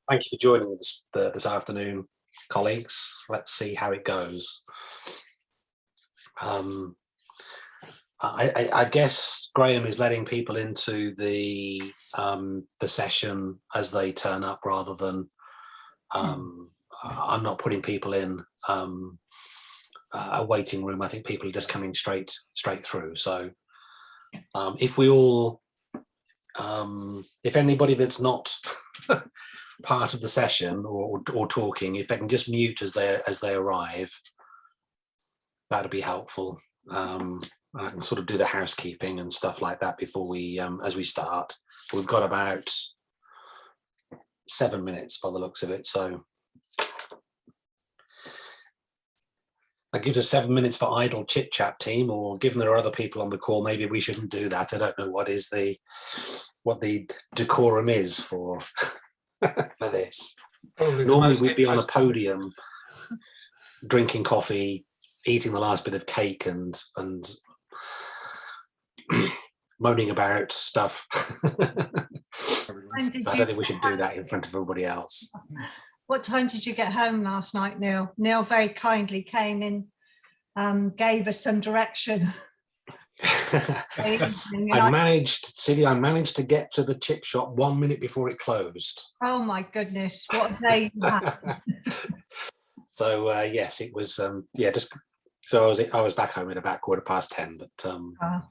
Thank you for joining this afternoon, colleagues. Let's see how it goes. I guess Graham is letting people into the session as they turn up, rather than I'm not putting people in a waiting room. I think people are just coming straight through. So if we all, if anybody that's not part of the session or talking, if they can just mute as they arrive, that'd be helpful. I can sort of do the housekeeping and stuff like that before we as we start. We've got about 7 minutes by the looks of it, so that gives us 7 minutes for idle chit chat, team. Or given there are other people on the call, maybe we shouldn't do that. I don't know what the decorum is for for this. Normally we'd be on a podium drinking coffee, eating the last bit of cake and moaning about stuff. I don't think we should do that in front of everybody else. What time did you get home last night, Neil? Neil very kindly came in, gave us some direction. I managed to get to the chip shop 1 minute before it closed. Oh my goodness, what a day you had. So yes, it was just so I was back home at about 10:15. But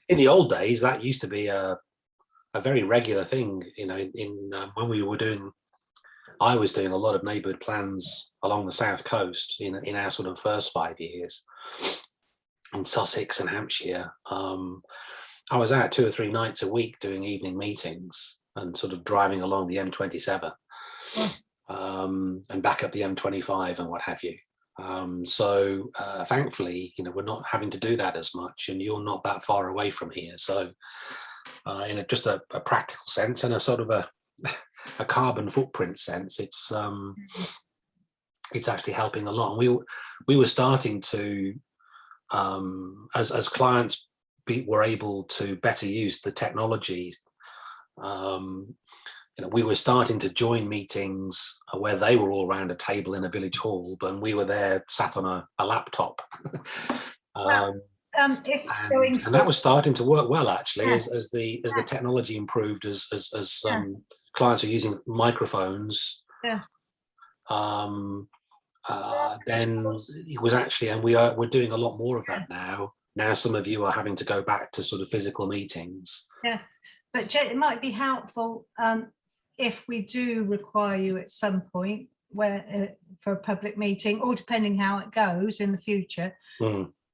in the old days, that used to be a very regular thing. You know, in when we were doing, I was doing a lot of neighbourhood plans along the south coast in our sort of first 5 years in Sussex and Hampshire. I was out 2 or 3 nights a week doing evening meetings and sort of driving along the M27 and back up the M25 and what have you. So thankfully, you know, we're not having to do that as much, and you're not that far away from here. So in just a practical sense and a sort of a carbon footprint sense, it's actually helping a lot. And we were starting to, as clients were able to better use the technologies, you know, we were starting to join meetings where they were all around a table in a village hall, but we were there sat on a laptop. And that was starting to work well, actually, as the technology improved, as clients are using microphones. Then it was actually, and we're doing a lot more of that now. Now some of you are having to go back to sort of physical meetings. Yeah, but it might be helpful if we do require you at some point where for a public meeting, or depending how it goes in the future.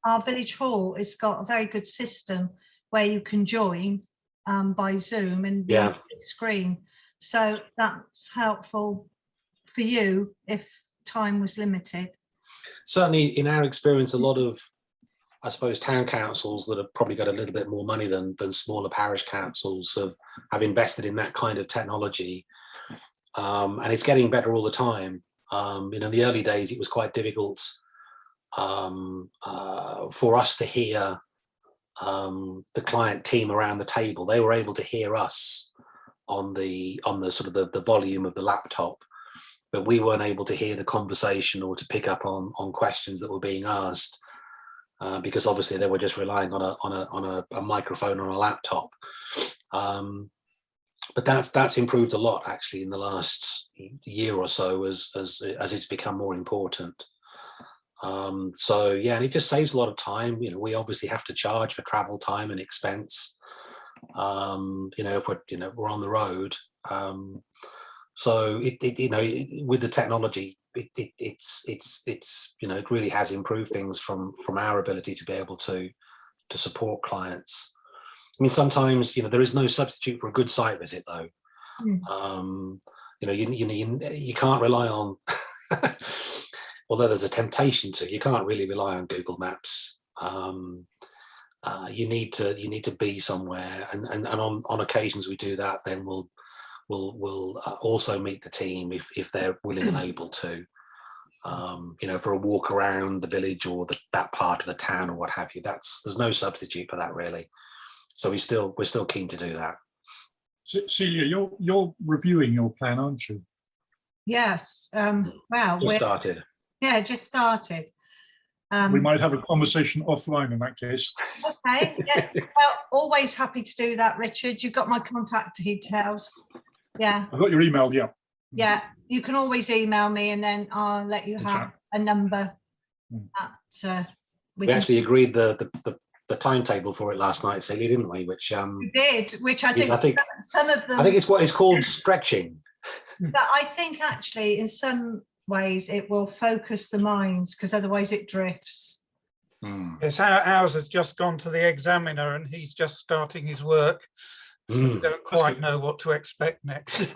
Our village hall has got a very good system where you can join by Zoom and the screen. So that's helpful for you if time was limited. Certainly in our experience, a lot of, I suppose, town councils that have probably got a little bit more money than smaller parish councils have invested in that kind of technology, and it's getting better all the time. You know, in the early days, it was quite difficult for us to hear the client team around the table. They were able to hear us on the sort of the volume of the laptop, but we weren't able to hear the conversation or to pick up on questions that were being asked. Because obviously they were just relying on a microphone on a laptop, but that's improved a lot actually in the last year or so as it's become more important. So yeah, and it just saves a lot of time. You know, we obviously have to charge for travel time and expense. You know, if we're on the road. So you know, with the technology, it's you know, it really has improved things from our ability to be able to support clients. I mean, sometimes, you know, there is no substitute for a good site visit, though. You know, you can't rely on, although there's a temptation to, you can't really rely on Google Maps. You need to be somewhere, and on occasions we do that. Then we'll also meet the team if they're willing and able to, you know, for a walk around the village or that part of the town or what have you. There's no substitute for that, really. So we're still keen to do that. Celia, you're reviewing your plan, aren't you? Yes. Wow. Just started. Yeah, just started. We might have a conversation offline in that case. Okay. Yeah. Well, always happy to do that, Richard. You've got my contact details. Yeah. I've got your email, yeah. Yeah. You can always email me, and then I'll let you have a number. That we actually agreed the timetable for it last night, Celia, didn't we? Which we did, which I think some of them. I think it's what is called stretching. But I think actually, in some ways, it will focus the minds, because otherwise it drifts. Yes, ours has just gone to the examiner, and he's just starting his work. So we don't quite know what to expect next.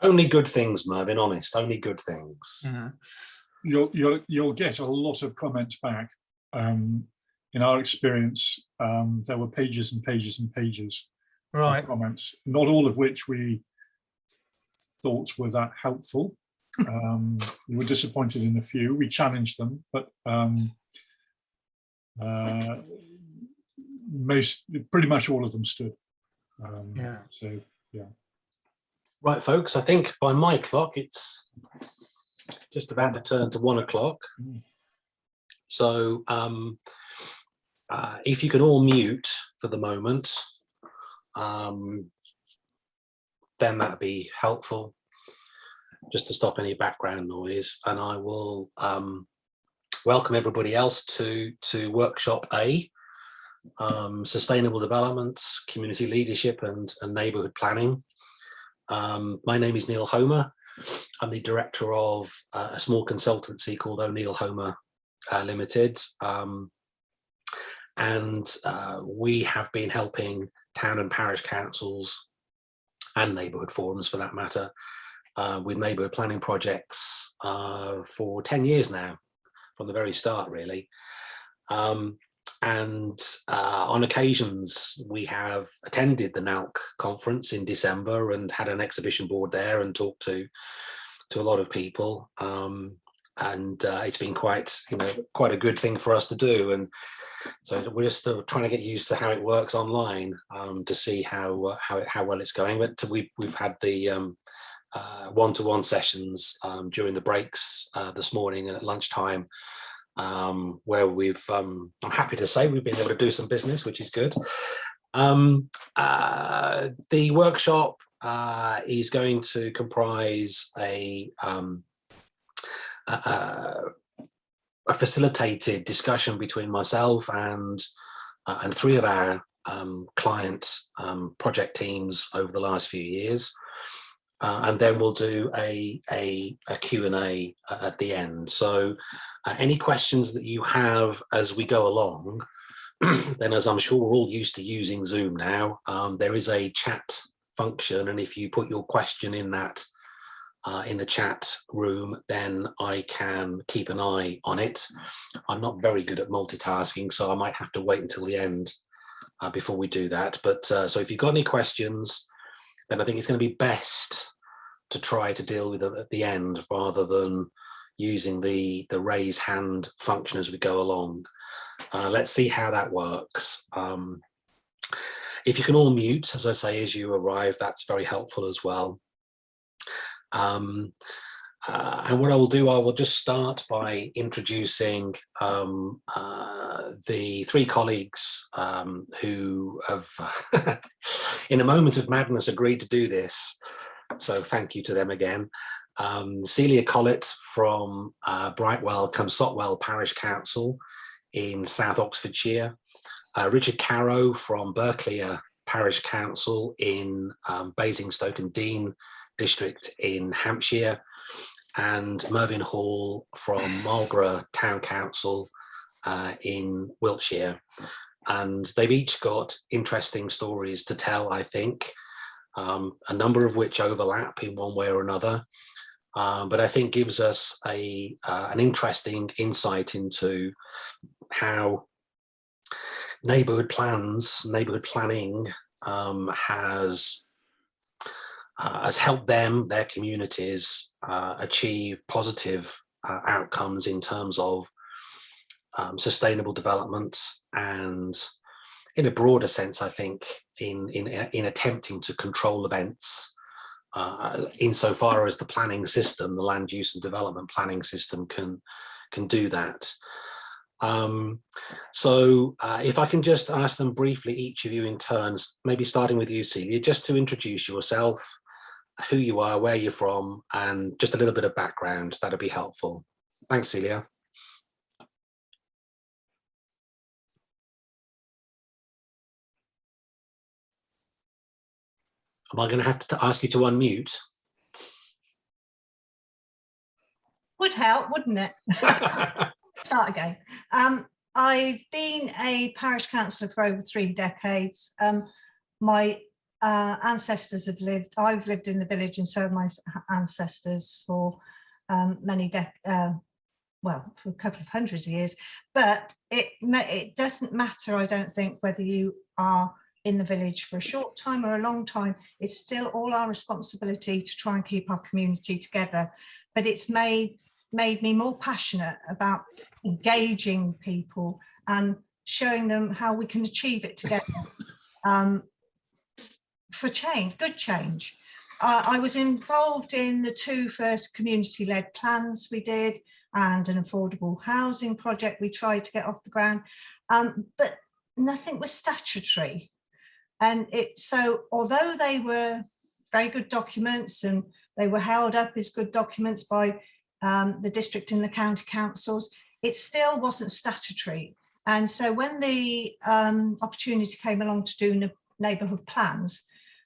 Only good things, Mervyn. Honest, only good things. You'll get a lot of comments back. In our experience, there were pages and pages and pages of comments, not all of which we thought were that helpful. We were disappointed in a few. We challenged them, but pretty much all of them stood. So yeah. Right, folks. I think by my clock, it's just about to turn to 1 o'clock. So if you can all mute for the moment, then that'd be helpful, just to stop any background noise. And I will welcome everybody else to workshop A, sustainable development, community leadership and neighbourhood planning. My name is ONeill Homer. I'm the director of a small consultancy called ONeill Homer Limited. And we have been helping town and parish councils and neighbourhood forums, for that matter, with neighbourhood planning projects for 10 years now, from the very start, really. And on occasions, we have attended the NALC conference in December and had an exhibition board there and talked to a lot of people. And it's been quite a good thing for us to do. And so we're just still trying to get used to how it works online to see how well it's going. But we've had the one-to-one sessions during the breaks this morning and at lunchtime, where I'm happy to say we've been able to do some business, which is good. The workshop is going to comprise a facilitated discussion between myself and 3 of our client project teams over the last few years. And then we'll do a Q&A at the end. So any questions that you have as we go along, then, as I'm sure we're all used to using Zoom now, there is a chat function. And if you put your question in that in the chat room, then I can keep an eye on it. I'm not very good at multitasking, so I might have to wait until the end before we do that. But so if you've got any questions, then I think it's going to be best to try to deal with it at the end rather than using the raise hand function as we go along. Let's see how that works. If you can all mute, as I say, as you arrive, that's very helpful as well. And what I will do, I will just start by introducing the 3 colleagues who have, in a moment of madness, agreed to do this. So thank you to them again. Celia Collett from Brightwell-cum-Sotwell Parish Council in South Oxfordshire. Richard Carrow from Burghclere Parish Council in Basingstoke and Dean District in Hampshire, and Mervyn Hall from Marlborough Town Council in Wiltshire. And they've each got interesting stories to tell, I think, a number of which overlap in one way or another, but I think gives us an interesting insight into how neighbourhood planning has helped them, their communities, achieve positive outcomes in terms of sustainable development, and in a broader sense, I think, in attempting to control events insofar as the planning system, the land use and development planning system can do that. So if I can just ask them briefly, each of you in turns, maybe starting with you, Celia, just to introduce yourself, who you are, where you're from, and just a little bit of background, that'd be helpful. Thanks, Celia. Am I going to have to ask you to unmute? Would help, wouldn't it? Start again. I've been a parish councillor for over 3 decades. My ancestors have lived, I've lived in the village, and so have my ancestors for well, for a couple of hundred years. But it doesn't matter, I don't think, whether you are in the village for a short time or a long time. It's still all our responsibility to try and keep our community together. But it's made me more passionate about engaging people and showing them how we can achieve it together for change, good change. I was involved in the 2 first community-led plans we did, and an affordable housing project we tried to get off the ground, but nothing was statutory. And so although they were very good documents and they were held up as good documents by the district and the county councils, it still wasn't statutory. And so when the opportunity came along to do neighbourhood plans,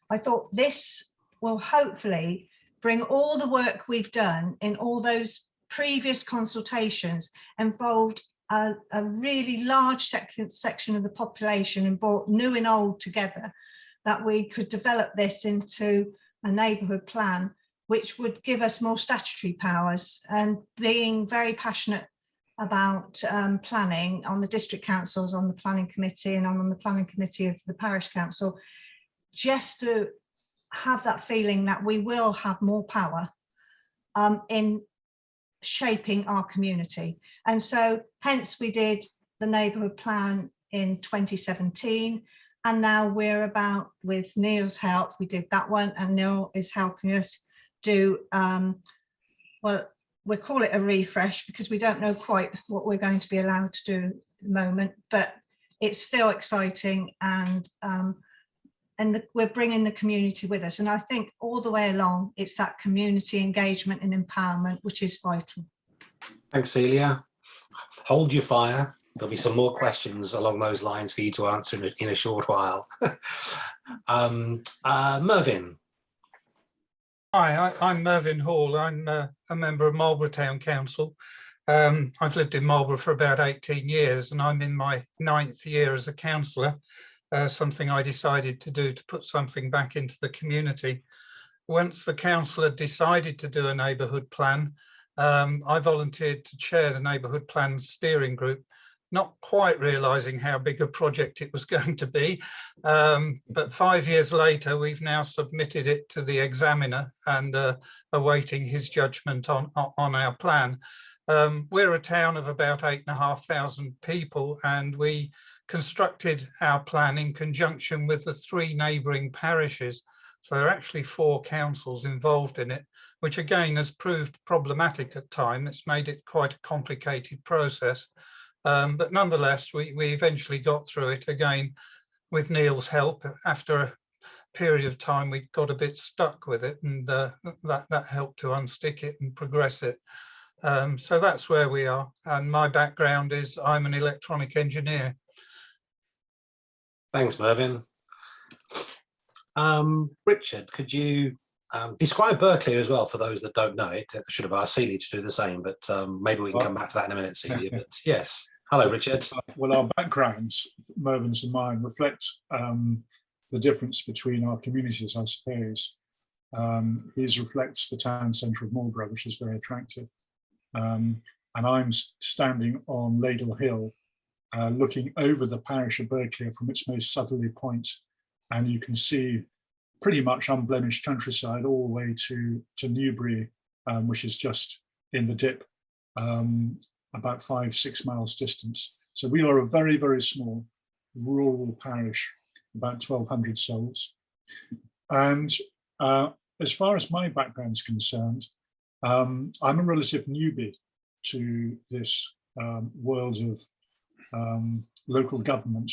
I thought this will hopefully bring all the work we've done in all those previous consultations, involved a really large section of the population and brought new and old together, that we could develop this into a neighbourhood plan which would give us more statutory powers. And being very passionate about planning on the district councils, on the planning committee, and on the planning committee of the parish council, just to have that feeling that we will have more power in shaping our community. And so hence we did the neighbourhood plan in 2017, and now we're about, with Neil's help, we did that one, and Neil is helping us do well, we'll call it a refresh because we don't know quite what we're going to be allowed to do at the moment, but it's still exciting, and we're bringing the community with us. And I think all the way along, it's that community engagement and empowerment which is vital. Thanks, Celia. Hold your fire. There'll be some more questions along those lines for you to answer in a short while. Mervyn. Hi, I'm Mervyn Hall. I'm a member of Marlborough Town Council. I've lived in Marlborough for about 18 years, and I'm in my 9th year as a councillor, something I decided to do to put something back into the community. Once the council had decided to do a neighbourhood plan, I volunteered to chair the neighbourhood plan steering group, not quite realising how big a project it was going to be. But 5 years later, we've now submitted it to the examiner and awaiting his judgment on our plan. We're a town of about 8,500 people, and we constructed our plan in conjunction with the 3 neighbouring parishes. So there are actually 4 councils involved in it, which again has proved problematic at times. It's made it quite a complicated process. But nonetheless, we eventually got through it, again with Neil's help. After a period of time, we got a bit stuck with it, and that helped to unstick it and progress it. So that's where we are. And my background is I'm an electronic engineer. Thanks, Mervyn. Richard, could you describe Burghclere as well for those that don't know it? I should have asked Celia to do the same, but maybe we can come back to that in a minute, Celia. But yes, hello, Richard. Well, our backgrounds, Mervyn's and mine, reflect the difference between our communities, I suppose. His reflects the town centre of Marlborough, which is very attractive. And I'm standing on Ladle Hill, looking over the parish of Burghclere from its most southerly point, and you can see pretty much unblemished countryside all the way to Newbury, which is just in the dip, about 5-6 miles distance. So we are a very, very small rural parish, about 1,200 souls. And as far as my background is concerned, I'm a relative newbie to this world of local government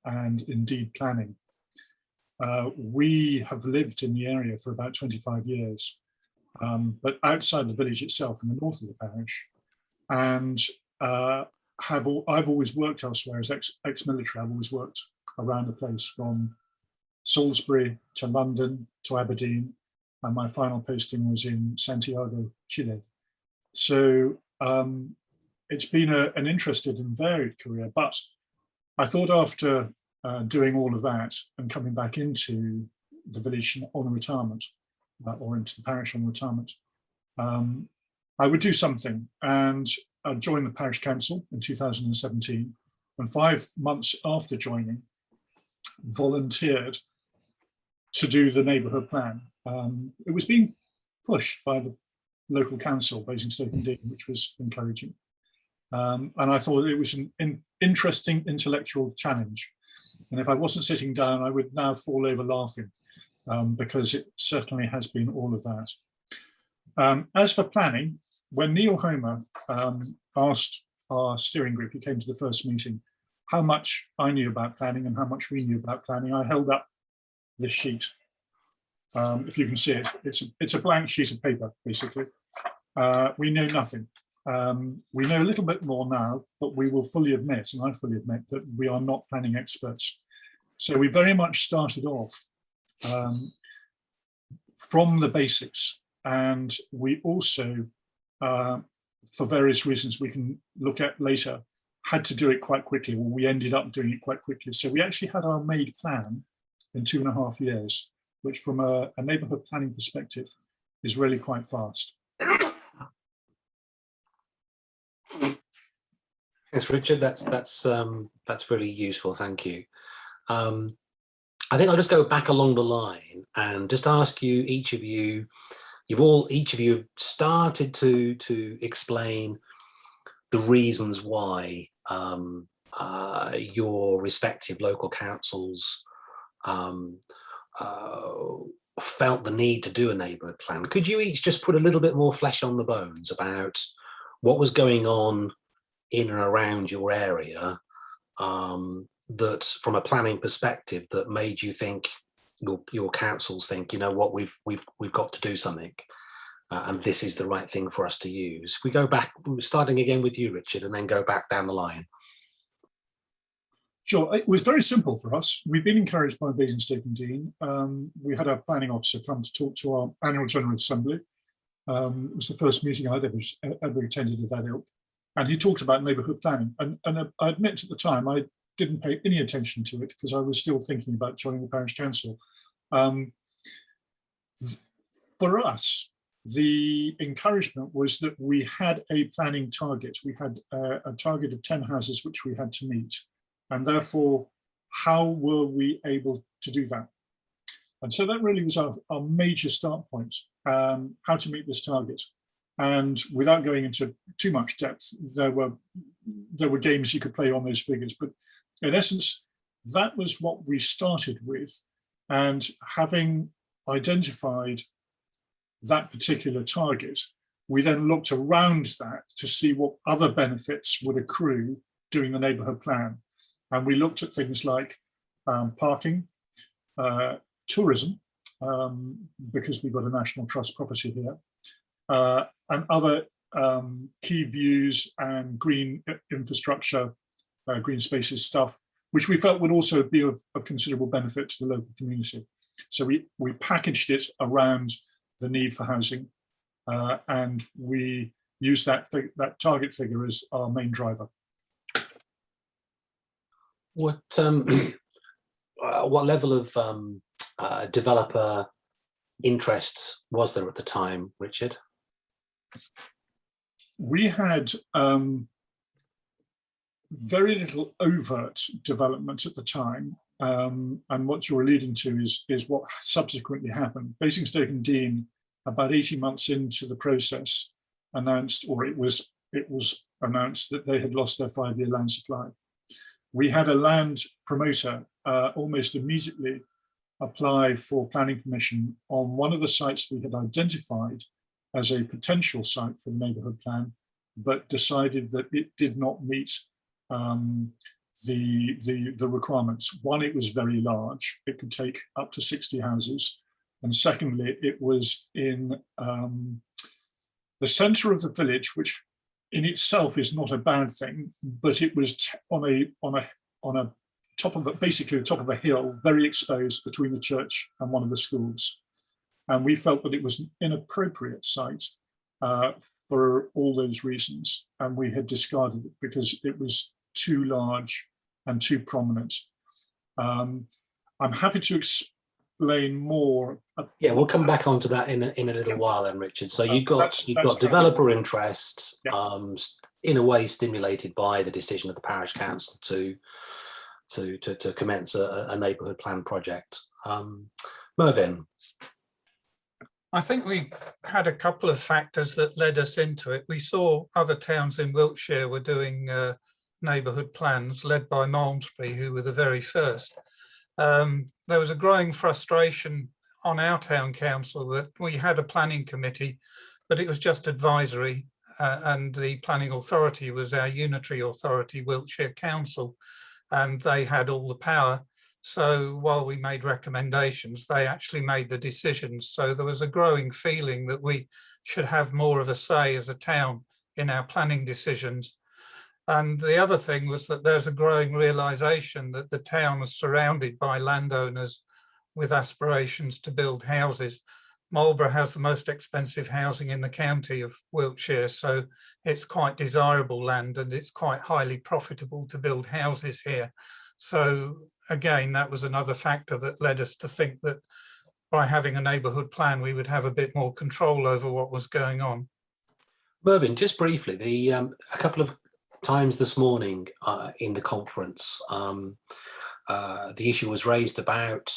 and indeed planning. We have lived in the area for about 25 years, but outside the village itself in the north of the parish, and I've always worked elsewhere as ex-military. I've always worked around the place, from Salisbury to London to Aberdeen, and my final posting was in Santiago, Chile. So it's been an interesting and varied career, but I thought after doing all of that and coming back into the village on retirement, or into the parish on retirement, I would do something, and I joined the parish council in 2017, and 5 months after joining, volunteered to do the neighbourhood plan. It was being pushed by the local council, Basingstoke-on-Dean, which was encouraging. And I thought it was an interesting intellectual challenge. And if I wasn't sitting down, I would now fall over laughing, because it certainly has been all of that. As for planning, when Neil Homer asked our steering group, who came to the first meeting, how much I knew about planning and how much we knew about planning, I held up this sheet. If you can see it, it's a blank sheet of paper, basically. We know nothing. We know a little bit more now, but we will fully admit, and I fully admit, that we are not planning experts. So we very much started off from the basics, and we also, for various reasons we can look at later, had to do it quite quickly. Well, we ended up doing it quite quickly. So we actually had our made plan in 2.5 years, which from a neighbourhood planning perspective is really quite fast. Thanks, Richard. That's really useful. Thank you. I think I'll just go back along the line and just ask you, each of you have started to explain the reasons why your respective local councils felt the need to do a neighbourhood plan. Could you each just put a little bit more flesh on the bones about what was going on in and around your area, that from a planning perspective, that made you think, your councils think, you know what, we've got to do something, and this is the right thing for us to use. If we go back, starting again with you, Richard, and then go back down the line. Sure, it was very simple for us. We've been encouraged by Basingstoke-on-Dean. We had our planning officer come to talk to our annual general assembly. It was the first meeting I'd ever attended of that ilk. And he talked about neighbourhood planning. And I admit at the time, I didn't pay any attention to it because I was still thinking about joining the parish council. For us, the encouragement was that we had a planning target. We had a target of 10 houses which we had to meet. And therefore, how were we able to do that? And so that really was our major start point, how to meet this target. And without going into too much depth, there were games you could play on those figures. But in essence, that was what we started with. And having identified that particular target, we then looked around that to see what other benefits would accrue doing the neighbourhood plan. And we looked at things like parking, tourism, because we've got a National Trust property here, and other key views and green infrastructure, green spaces stuff, which we felt would also be of considerable benefit to the local community. So we packaged it around the need for housing, and we used that target figure as our main driver. What level of developer interests was there at the time, Richard? We had very little overt development at the time, and what you're alluding to is what subsequently happened. Basingstoke-on-Dean, about 18 months into the process, announced, or it was announced, that they had lost their 5-year land supply. We had a land promoter almost immediately apply for planning permission on one of the sites we had identified as a potential site for the neighbourhood plan, but decided that it did not meet the requirements. One, it was very large; it could take up to 60 houses, and secondly, it was in the centre of the village, which in itself is not a bad thing, but it was on a top of basically the top of a hill, very exposed between the church and one of the schools, and we felt that it was an inappropriate site for all those reasons, and we had discarded it because it was too large and too prominent. I'm happy to explain more. Yeah, we'll come back onto that in a little while then, Richard. So you've got developer interest, in a way stimulated by the decision of the parish council to commence a neighbourhood plan project. Mervyn. I think we had a couple of factors that led us into it. We saw other towns in Wiltshire were doing neighbourhood plans led by Malmesbury, who were the very first. There was a growing frustration on our town council that we had a planning committee, but it was just advisory, and the planning authority was our unitary authority, Wiltshire Council, and they had all the power. So while we made recommendations, they actually made the decisions. So there was a growing feeling that we should have more of a say as a town in our planning decisions. And the other thing was that there's a growing realization that the town was surrounded by landowners with aspirations to build houses. Marlborough has the most expensive housing in the county of Wiltshire, so it's quite desirable land and it's quite highly profitable to build houses here. So again, that was another factor that led us to think that by having a neighbourhood plan, we would have a bit more control over what was going on. Mervyn, just briefly, a couple of times this morning in the conference, the issue was raised about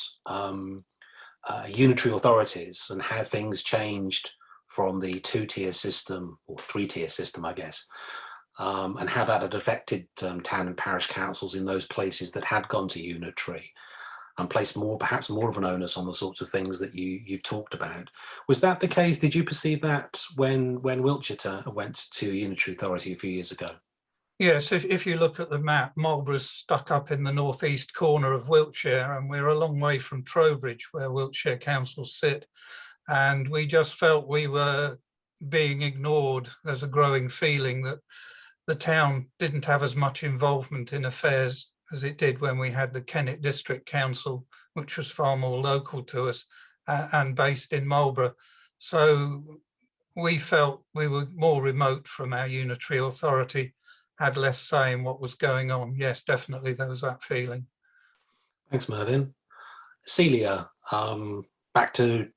unitary authorities and how things changed from the two-tier system, or three-tier system, I guess, and how that had affected town and parish councils in those places that had gone to unitary and placed perhaps more of an onus on the sorts of things that you've talked about. Was that the case? Did you perceive that when Wiltshire went to unitary authority a few years ago? Yes, if you look at the map, Marlborough's stuck up in the northeast corner of Wiltshire, and we're a long way from Trowbridge, where Wiltshire councils sit. And we just felt we were being ignored. There's a growing feeling that the town didn't have as much involvement in affairs as it did when we had the Kennet District Council, which was far more local to us and based in Marlborough. So we felt we were more remote from our unitary authority, had less say in what was going on. Yes, definitely there was that feeling. Thanks, Mervyn. Celia, back to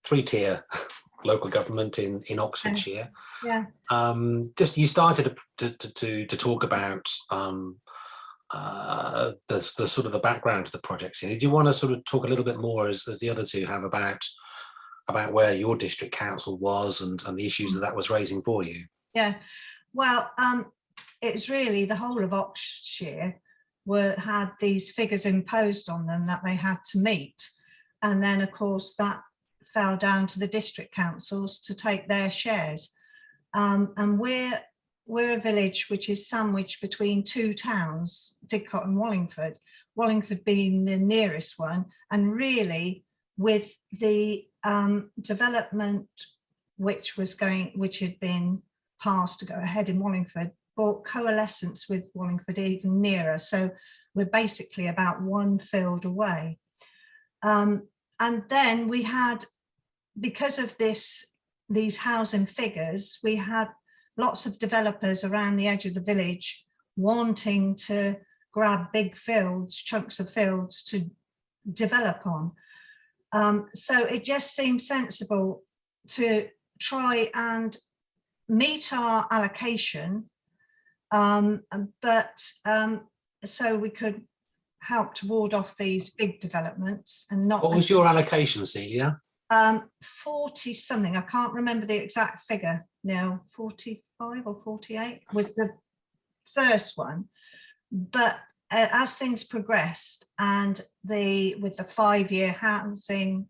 three-tier local government in Oxfordshire. Yeah. Just you started to talk about the sort of the background to the projects. Do you want to sort of talk a little bit more, as the other two have, about where your district council was and the issues that was raising for you? Yeah. Well, it's really the whole of Oxfordshire had these figures imposed on them that they had to meet. And then, of course, that fell down to the district councils to take their shares. And we're a village which is sandwiched between two towns, Didcot and Wallingford, Wallingford being the nearest one. And really, with the development which had been passed to go ahead in Wallingford, brought coalescence with Wallingford even nearer. So we're basically about one field away. And then we had, because of these housing figures, we had lots of developers around the edge of the village wanting to grab big fields, chunks of fields to develop on. So it just seemed sensible to try and meet our allocation, so we could help to ward off these big developments and not. What was your allocation, Celia? 40 something, I can't remember the exact figure now, 45 or 48 was the first one. But as things progressed and with the 5-year housing,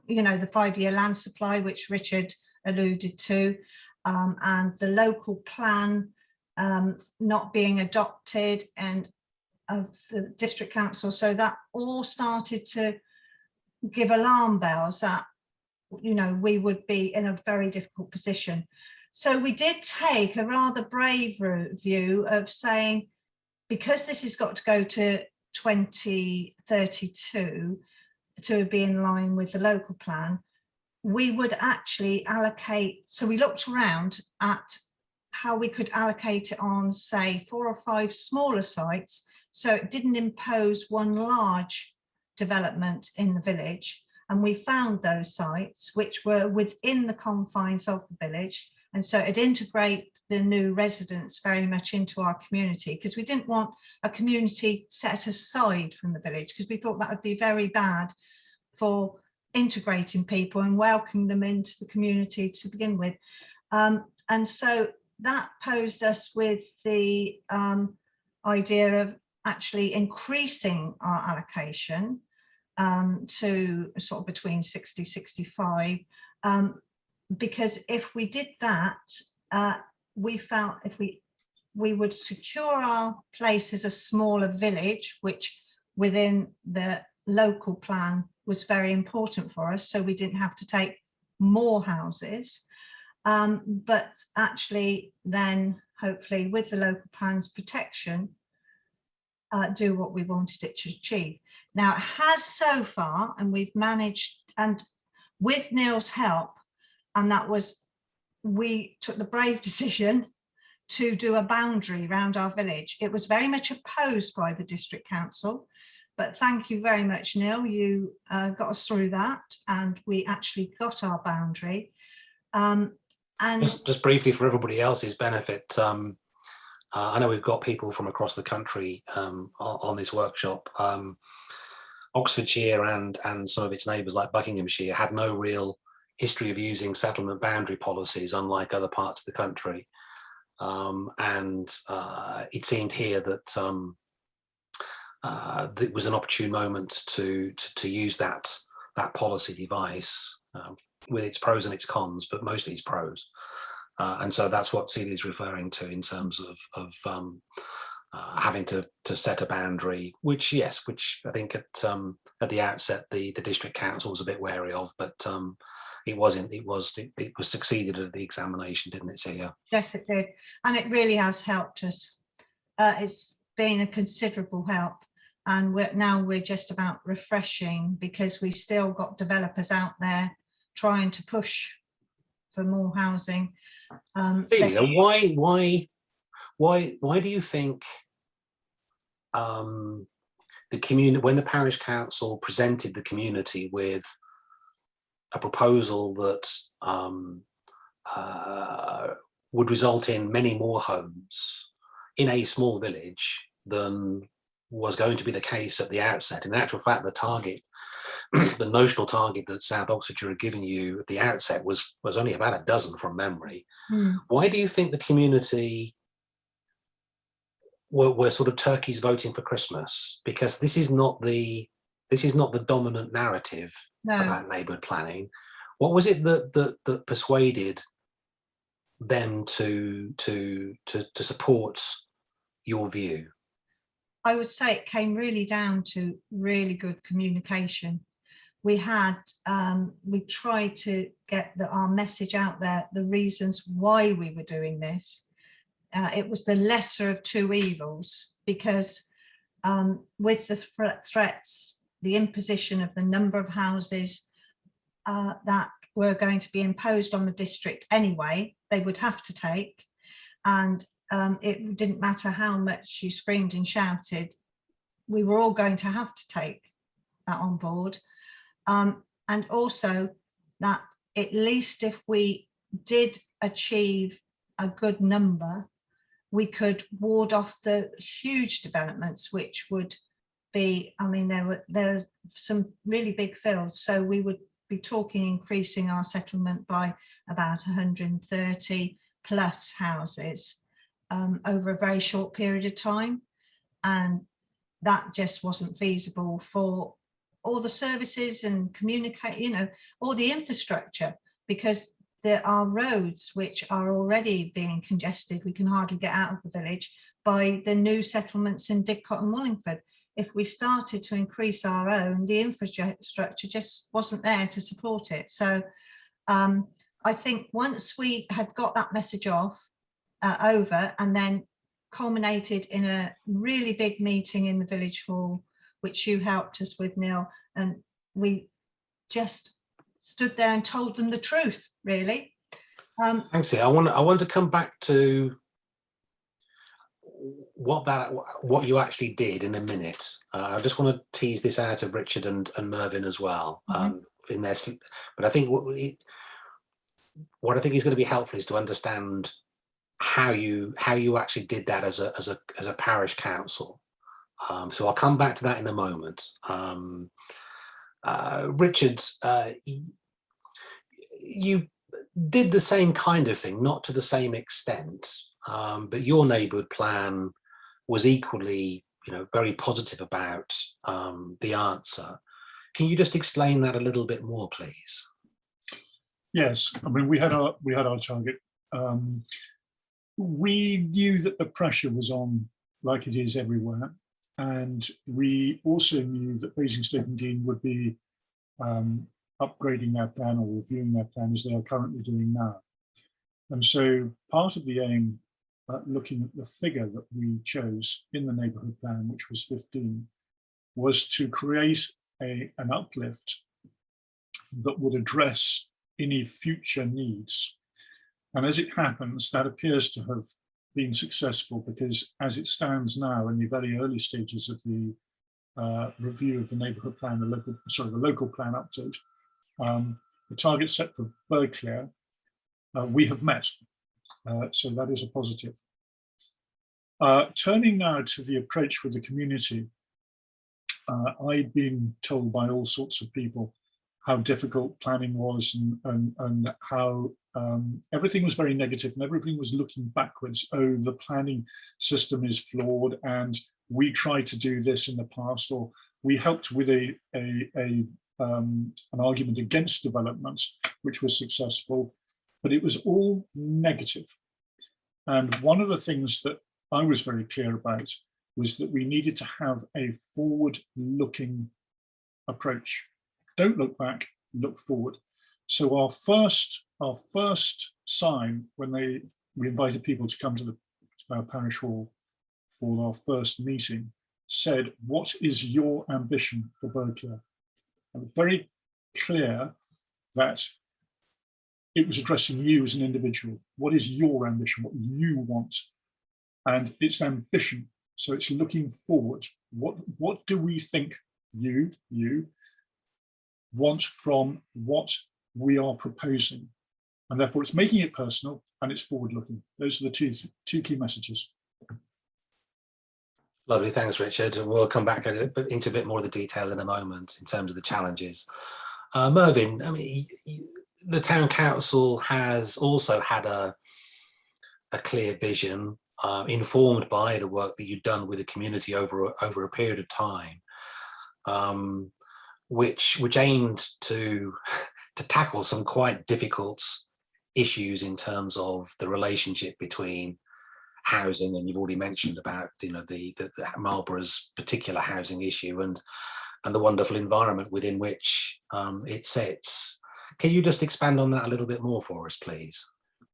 you know, the 5-year land supply, which Richard alluded to, and the local plan not being adopted and of the district council. So that all started to give alarm bells that, you know, we would be in a very difficult position. So we did take a rather brave view of saying, because this has got to go to 2032 to be in line with the local plan, we would actually allocate. So we looked around at how we could allocate it on, say, 4 or 5 smaller sites, so it didn't impose one large development in the village. And we found those sites which were within the confines of the village, and so it integrate the new residents very much into our community, because we didn't want a community set aside from the village, because we thought that would be very bad for integrating people and welcoming them into the community to begin with. And so that posed us with the idea of actually increasing our allocation to sort of between 60, 65, because if we did that, we felt if we would secure our place as a smaller village, which within the local plan was very important for us, so we didn't have to take more houses, but actually then hopefully with the local plan's protection, do what we wanted it to achieve. Now it has so far, and we've managed, and with Neil's help, and that was, we took the brave decision to do a boundary around our village. It was very much opposed by the district council, but thank you very much, Neil. You got us through that, and we actually got our boundary. And just briefly for everybody else's benefit, I know we've got people from across the country on this workshop. Oxfordshire and some of its neighbours like Buckinghamshire had no real history of using settlement boundary policies, unlike other parts of the country. It seemed here that it was an opportune moment to use that policy device with its pros and its cons, but mostly its pros. And so that's what Celia is referring to in terms of having to set a boundary, which I think at the outset the district council was a bit wary of, but it was succeeded at the examination, didn't it, Celia? Yes, it did, and it really has helped us. It's been a considerable help, and we're just about refreshing, because we still got developers out there trying to push for more housing. Celia, why do you think the community, when the parish council presented the community with a proposal that would result in many more homes in a small village than was going to be the case at the outset? In actual fact, the target, the notional target that South Oxfordshire had given you at the outset was only about a dozen from memory. Why do you think the community were sort of turkeys voting for Christmas? Because this is not the dominant narrative about neighbourhood planning. What was it that persuaded them to support your view? I would say it came really down to really good communication. We tried to get our message out there, the reasons why we were doing this. It was the lesser of two evils, because with the threats, the imposition of the number of houses that were going to be imposed on the district anyway, they would have to take, and it didn't matter how much you screamed and shouted, we were all going to have to take that on board. And also that at least if we did achieve a good number, we could ward off the huge developments, which would be, I mean, there are some really big fields, so we would be talking increasing our settlement by about 130 plus houses over a very short period of time. And that just wasn't feasible for all the services and communicate, you know, all the infrastructure, because there are roads which are already being congested. We can hardly get out of the village by the new settlements in Didcot and Wallingford. If we started to increase our own, the infrastructure just wasn't there to support it. So I think once we had got that message off, over, and then culminated in a really big meeting in the village hall, which you helped us with, Neil, and we just stood there and told them the truth, really. Thanks. I want to come back to what you actually did in a minute. I just want to tease this out of Richard and Mervyn as well. In their, but I think what I think is going to be helpful is to understand how you actually did that as a parish council. So I'll come back to that in a moment. Richard, you did the same kind of thing, not to the same extent, but your neighbourhood plan was equally, you know, very positive about the answer. Can you just explain that a little bit more, please? Yes, I mean, we had our target. We knew that the pressure was on, like it is everywhere, and we also knew that Basingstoke and Deane would be upgrading their plan or reviewing their plan as they are currently doing now. And so part of the aim, looking at the figure that we chose in the neighbourhood plan, which was 15, was to create an uplift that would address any future needs. And as it happens, that appears to have been successful, because as it stands now in the very early stages of the review of the neighbourhood plan, the local plan update, the target set for Burghclere, we have met. So that is a positive. Turning now to the approach with the community, I've been told by all sorts of people how difficult planning was, and how everything was very negative and everything was looking backwards. Oh, the planning system is flawed, and we tried to do this in the past, or we helped with an argument against development, which was successful, but it was all negative. And one of the things that I was very clear about was that we needed to have a forward-looking approach. Don't look back, look forward. So our first sign when we invited people to come to the parish hall for our first meeting said, "What is your ambition for Burghclere?" And very clear that it was addressing you as an individual. What is your ambition? What you want? And it's ambition. So it's looking forward. What do we think you want from what we are proposing? And therefore it's making it personal and it's forward looking. Those are the two key messages. Lovely, thanks, Richard. And we'll come back into a bit more of the detail in a moment in terms of the challenges. Mervyn, I mean, the town council has also had a clear vision, informed by the work that you've done with the community over a period of time, which aimed to tackle some quite difficult issues in terms of the relationship between housing, and you've already mentioned about, you know, the Marlborough's particular housing issue and the wonderful environment within which it sits. Can you just expand on that a little bit more for us, please?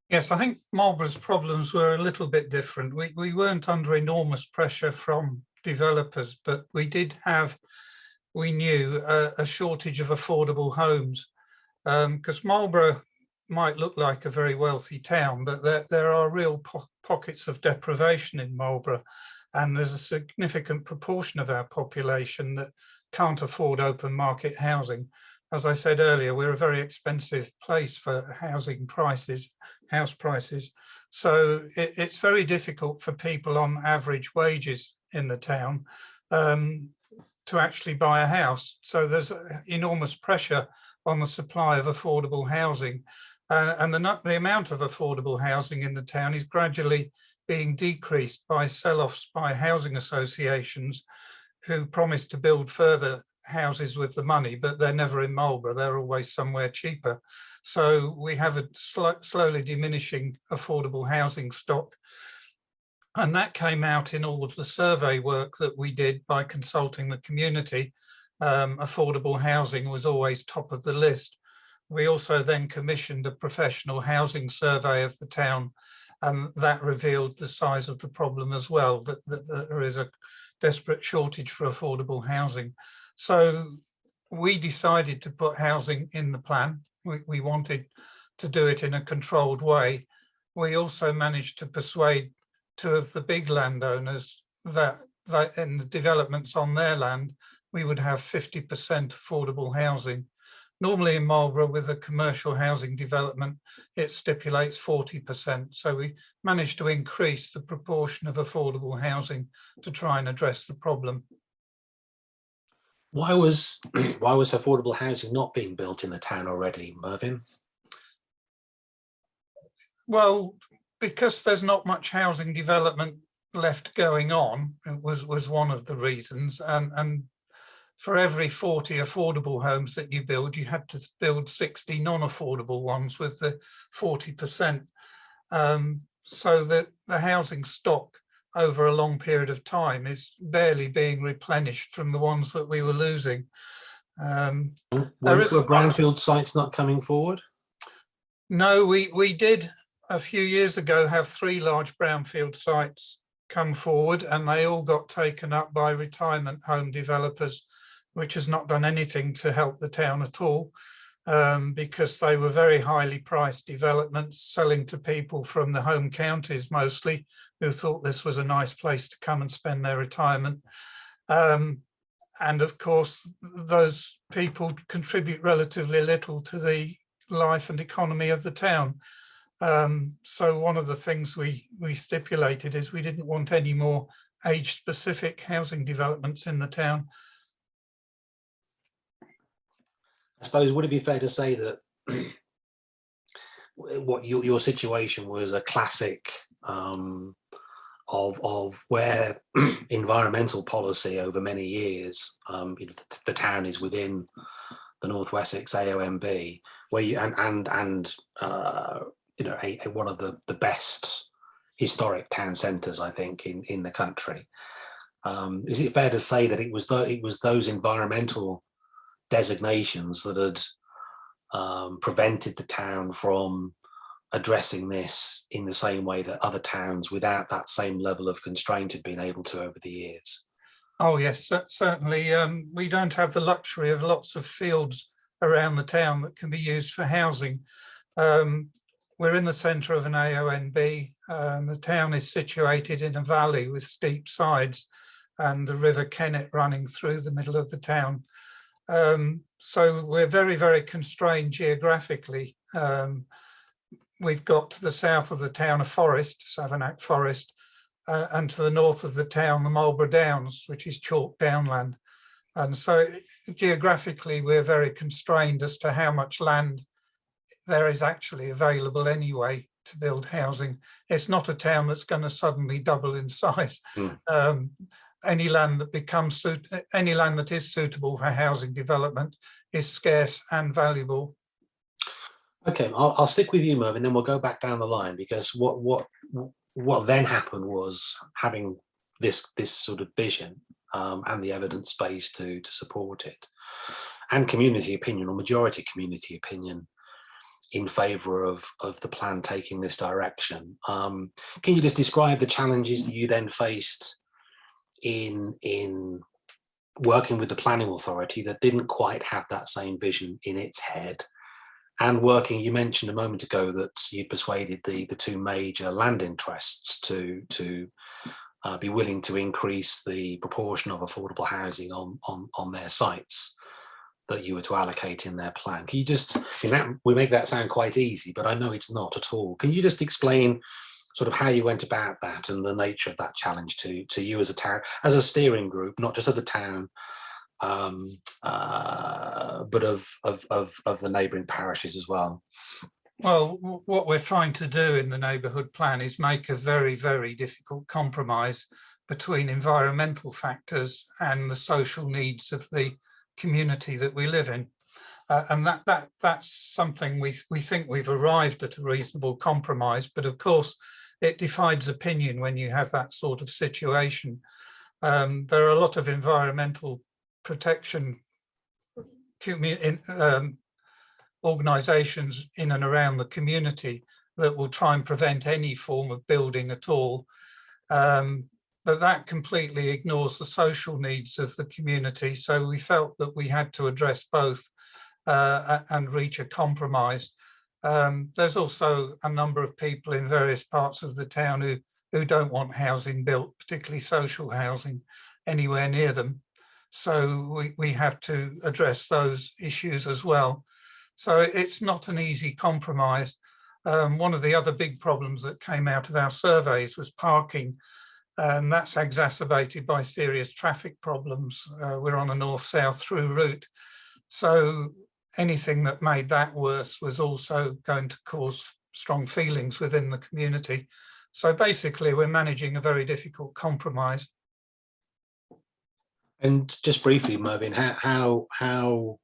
Yes, I think Marlborough's problems were a little bit different. We weren't under enormous pressure from developers, but we knew a shortage of affordable homes, because Marlborough might look like a very wealthy town, but there are real pockets of deprivation in Marlborough, and there's a significant proportion of our population that can't afford open market housing. As I said earlier, we're a very expensive place for housing prices, house prices. So it's very difficult for people on average wages in the town to actually buy a house. So there's enormous pressure on the supply of affordable housing. And the amount of affordable housing in the town is gradually being decreased by sell-offs by housing associations, who promise to build further houses with the money, but they're never in Marlborough, they're always somewhere cheaper. So we have a slowly diminishing affordable housing stock. And that came out in all of the survey work that we did by consulting the community. Affordable housing was always top of the list. We also then commissioned a professional housing survey of the town, and that revealed the size of the problem as well, that there is a desperate shortage for affordable housing. So we decided to put housing in the plan. We wanted to do it in a controlled way. We also managed to persuade two of the big landowners that in the developments on their land, we would have 50% affordable housing. Normally in Marlborough, with a commercial housing development, it stipulates 40%. So we managed to increase the proportion of affordable housing to try and address the problem. Why was affordable housing not being built in the town already, Mervyn? Well, because there's not much housing development left going on, it was one of the reasons. And for every 40 affordable homes that you build, you had to build 60 non-affordable ones with the 40%. So that the housing stock over a long period of time is barely being replenished from the ones that we were losing. Were Brownfield sites not coming forward? No, we did a few years ago have 3 large brownfield sites come forward, and they all got taken up by retirement home developers, which has not done anything to help the town at all, because they were very highly priced developments selling to people from the home counties mostly, who thought this was a nice place to come and spend their retirement. And of course, those people contribute relatively little to the life and economy of the town. So one of the things we stipulated is we didn't want any more age-specific housing developments in the town. I suppose, would it be fair to say that what your situation was a classic of where environmental policy over many years, the town is within the North Wessex AONB, where you one of the best historic town centres, I think, in the country. Is it fair to say that it was those environmental designations that had prevented the town from addressing this in the same way that other towns without that same level of constraint had been able to over the years? Oh yes, certainly. We don't have the luxury of lots of fields around the town that can be used for housing. We're in the centre of an AONB. The town is situated in a valley with steep sides and the River Kennet running through the middle of the town. So we're very, very constrained geographically. We've got to the south of the town a forest, Savernake Forest, and to the north of the town, the Marlborough Downs, which is chalk downland. And so geographically, we're very constrained as to how much land there is actually available anyway to build housing. It's not a town that's going to suddenly double in size. Any land that is suitable for housing development is scarce and valuable. Okay, I'll stick with you, Mervyn, then we'll go back down the line, because what then happened was, having this sort of vision and the evidence base to support it, and community opinion, or majority community opinion, in favour of the plan taking this direction. Can you just describe the challenges that you then faced in working with the planning authority that didn't quite have that same vision in its head, and working, you mentioned a moment ago that you persuaded the 2 major land interests to be willing to increase the proportion of affordable housing on their sites that you were to allocate in their plan. Can you just, we make that sound quite easy, but I know it's not at all. Can you just explain sort of how you went about that and the nature of that challenge to you as a town, as a steering group, not just of the town, but of the neighbouring parishes as well? Well, what we're trying to do in the neighbourhood plan is make a very, very difficult compromise between environmental factors and the social needs of the community that we live in. And that's something we think we've arrived at a reasonable compromise, but of course it divides opinion when you have that sort of situation. There are a lot of environmental protection organisations in and around the community that will try and prevent any form of building at all. But that completely ignores the social needs of the community. So we felt that we had to address both and reach a compromise. There's also a number of people in various parts of the town who don't want housing built, particularly social housing, anywhere near them. So we have to address those issues as well. So it's not an easy compromise. One of the other big problems that came out of our surveys was parking, and that's exacerbated by serious traffic problems. We're on a north-south through route. So anything that made that worse was also going to cause strong feelings within the community. So basically, we're managing a very difficult compromise. And just briefly, Mervyn, how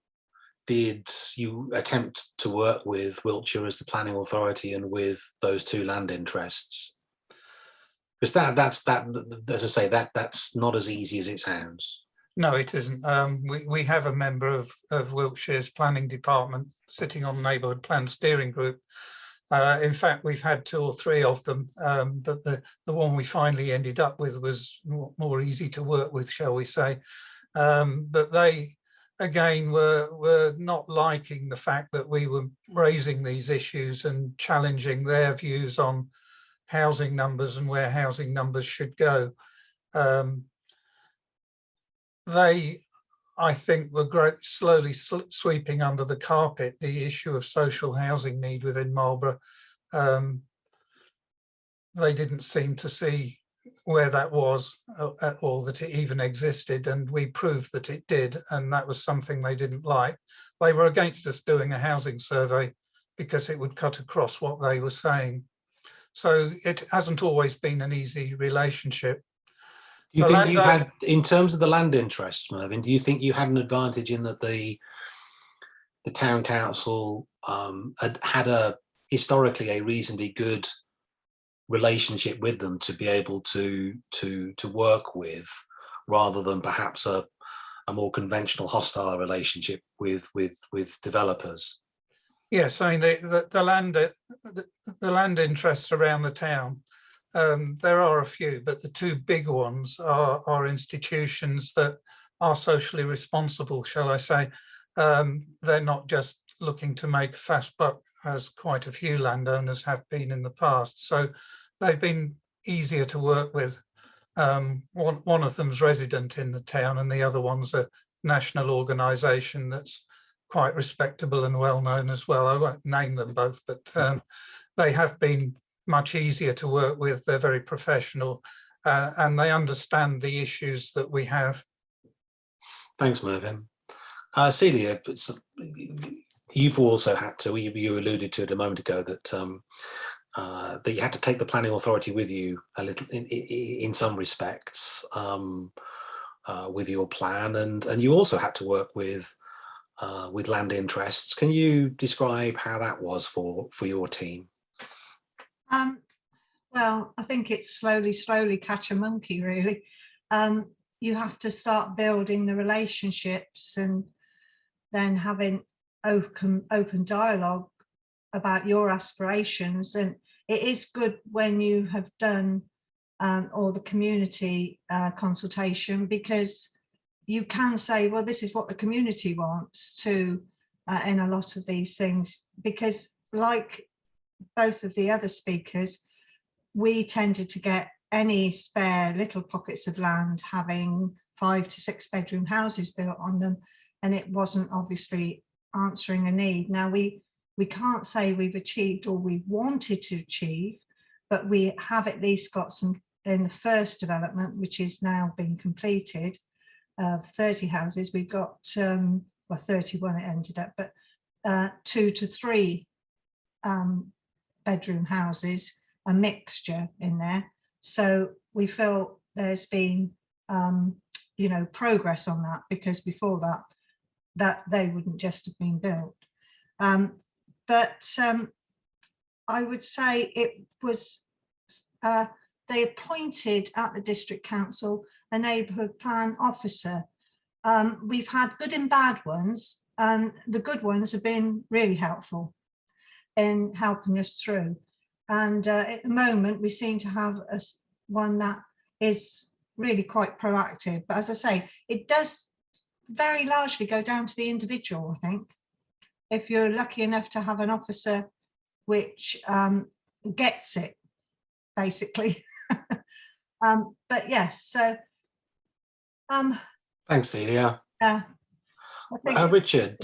did you attempt to work with Wiltshire as the planning authority and with those two land interests? Because that's as I say, that's not as easy as it sounds. No, it isn't. We have a member of Wiltshire's planning department sitting on the neighbourhood plan steering group. In fact, we've had 2 or 3 of them, but the one we finally ended up with was more easy to work with, shall we say. But they, again, were not liking the fact that we were raising these issues and challenging their views on housing numbers and where housing numbers should go. They, I think, were slowly sweeping under the carpet the issue of social housing need within Marlborough. They didn't seem to see where that was at all, that it even existed, and we proved that it did, and that was something they didn't like. They were against us doing a housing survey because it would cut across what they were saying. So it hasn't always been an easy relationship. Do you think you had, in terms of the land interests, Mervyn, do you think you had an advantage in that the town council had historically a reasonably good relationship with them to be able to work with, rather than perhaps a more conventional hostile relationship with developers? Yes, I mean the land interests around the town. There are a few, but the 2 big ones are institutions that are socially responsible, shall I say. They're not just looking to make a fast buck, as quite a few landowners have been in the past. So they've been easier to work with. One of them's resident in the town, and the other one's a national organisation that's quite respectable and well known as well. I won't name them both, but they have been much easier to work with. They're very professional and they understand the issues that we have. Thanks, Mervyn. Celia, you've also had to, you alluded to it a moment ago, that that you had to take the planning authority with you a little in some respects with your plan, and you also had to work with land interests. Can you describe how that was for your team? Well, I think it's slowly catch a monkey, really. You have to start building the relationships and then having open dialogue about your aspirations. And it is good when you have done all the community consultation, because you can say, well, this is what the community wants to in a lot of these things, because like both of the other speakers, we tended to get any spare little pockets of land having 5 to 6 bedroom houses built on them, and it wasn't obviously answering a need. Now we can't say we've achieved all we wanted to achieve, but we have at least got some in the first development, which is now being completed, of 30 houses. We've got well, 31 it ended up, but 2 to 3 bedroom houses, a mixture in there. So we feel there's been, you know, progress on that, because before that they wouldn't just have been built. But I would say it was, they appointed at the district council a neighbourhood plan officer. We've had good and bad ones, and the good ones have been really helpful in helping us through. And at the moment, we seem to have one that is really quite proactive. But as I say, it does very largely go down to the individual, I think. If you're lucky enough to have an officer which gets it, basically. But yes, so. Thanks, Celia. Richard,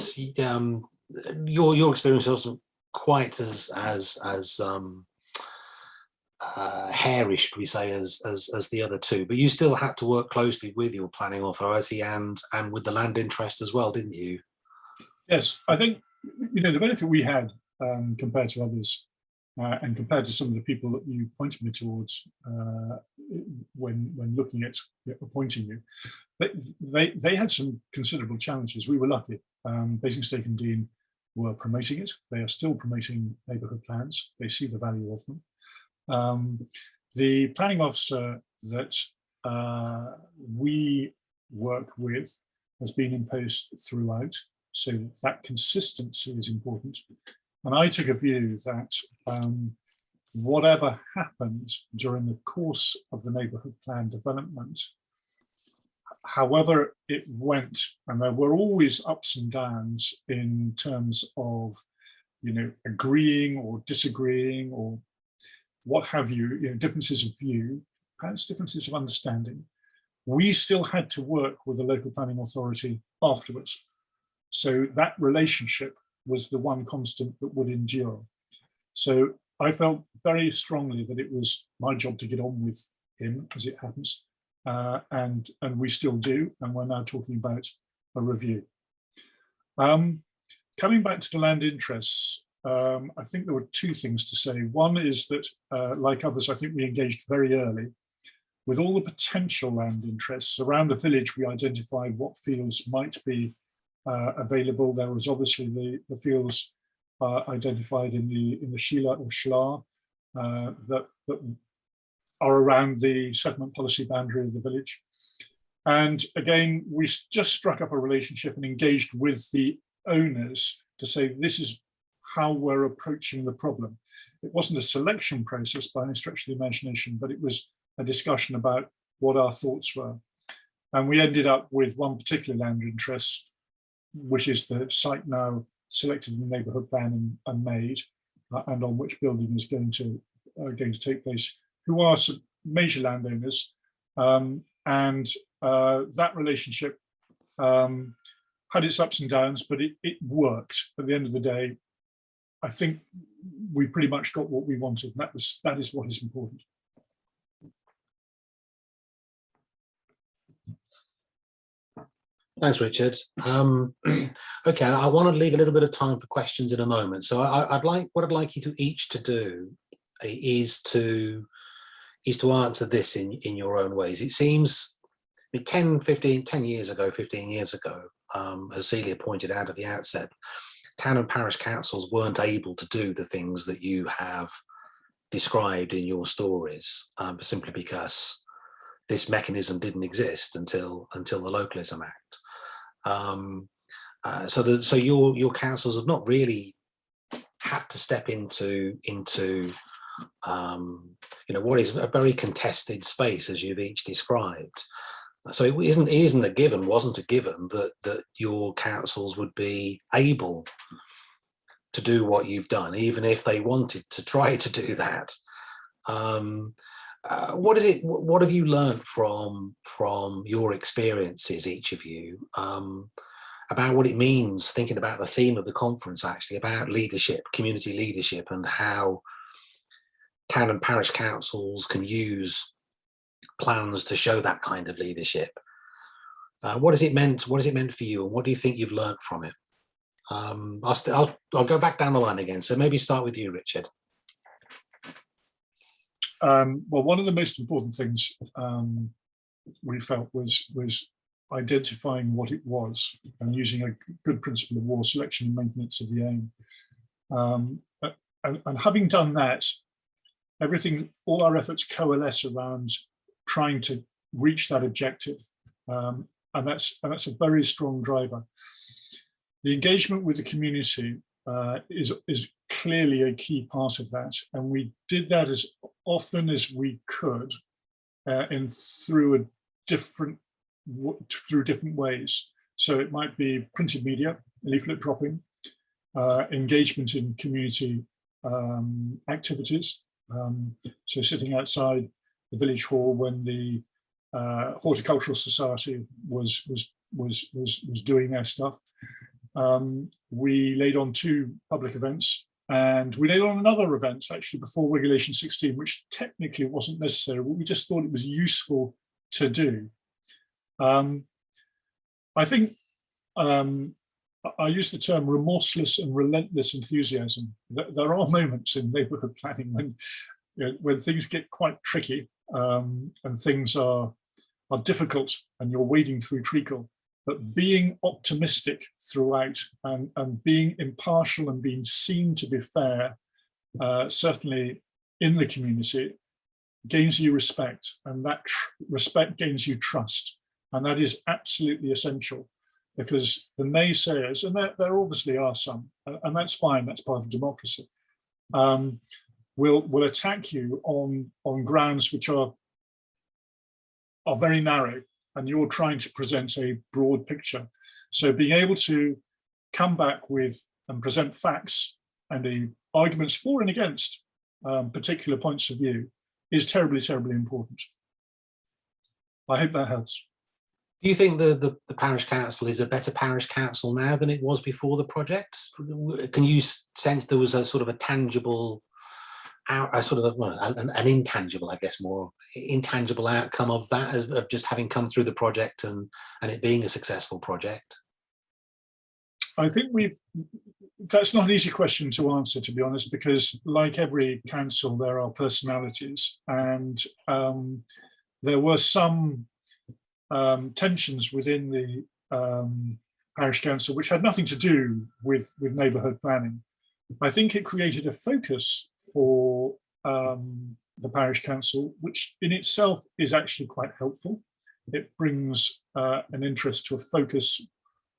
your experience wasn't quite as hairish, should we say, as the other two, but you still had to work closely with your planning authority and with the land interest as well, didn't you? Yes, I think, you know, the benefit we had compared to others and compared to some of the people that you pointed me towards when looking at appointing you, they had some considerable challenges. We were lucky. Basingstoke and Dean were promoting it. They are still promoting neighbourhood plans. They see the value of them. The planning officer that we work with has been in post throughout, so that consistency is important. And I took a view that whatever happened during the course of the neighbourhood plan development, however it went, and there were always ups and downs in terms of, you know, agreeing or disagreeing or what have you, you know, differences of view, perhaps differences of understanding. We still had to work with the local planning authority afterwards. So that relationship was the one constant that would endure. So I felt very strongly that it was my job to get on with him, as it happens, and we still do, and we're now talking about a review. Coming back to the land interests, I think there were two things to say. One is that, like others, I think we engaged very early. With all the potential land interests around the village, we identified what fields might be available. There was obviously the fields identified in the Cllr or Cllr that are around the settlement policy boundary of the village. And again, we just struck up a relationship and engaged with the owners to say, this is how we're approaching the problem. It wasn't a selection process by any stretch of the imagination, but it was a discussion about what our thoughts were. And we ended up with one particular land interest, which is the site now selected in the neighbourhood plan and made, and on which building is going to take place, who are some major landowners. And that relationship had its ups and downs, but it worked. At the end of the day, I think we pretty much got what we wanted, and that is what is important. Thanks, Richard. Okay, I want to leave a little bit of time for questions in a moment. So what I'd like you to each to do is to answer this in your own ways. It seems 10 years ago, 15 years ago, as Celia pointed out at the outset, town and parish councils weren't able to do the things that you have described in your stories, simply because this mechanism didn't exist until the Localism Act. So your councils have not really had to step into you know, what is a very contested space, as you've each described. So it wasn't a given that your councils would be able to do what you've done, even if they wanted to try to do that. What have you learned from your experiences, each of you, about what it means, thinking about the theme of the conference, actually, about leadership, community leadership, and how town and parish councils can use plans to show that kind of leadership? What has it meant for you, and what do you think you've learned from it? I'll go back down the line again, so maybe start with you, Richard. Well, one of the most important things we felt was identifying what it was and using a good principle of war, selection and maintenance of the aim. And having done that, all our efforts coalesce around trying to reach that objective. And that's a very strong driver. The engagement with the community is clearly a key part of that. And we did that as often as we could through different ways. So it might be printed media, leaflet dropping, engagement in community activities. So sitting outside the village hall when the Horticultural Society was doing their stuff. We laid on 2 public events, and we laid on another event actually before Regulation 16, which technically wasn't necessary, but we just thought it was useful to do. I think I use the term remorseless and relentless enthusiasm. There are moments in neighbourhood planning when things get quite tricky and things are difficult and you're wading through treacle, but being optimistic throughout and being impartial and being seen to be fair, certainly in the community, gains you respect, and that respect gains you trust. And that is absolutely essential, because the naysayers, and there obviously are some, and that's fine, that's part of democracy, will attack you on grounds which are very narrow, and you're trying to present a broad picture. So being able to come back with and present facts and the arguments for and against particular points of view is terribly, terribly important. I hope that helps. Do you think the parish council is a better parish council now than it was before the project? Can you sense there was a sort of a tangible, an intangible, I guess, more intangible outcome of that, of just having come through the project and it being a successful project? I think that's not an easy question to answer, to be honest, because like every council, there are personalities, and there were some tensions within the parish council which had nothing to do with neighbourhood planning. I think it created a focus for the parish council, which in itself is actually quite helpful. It brings an interest to a focus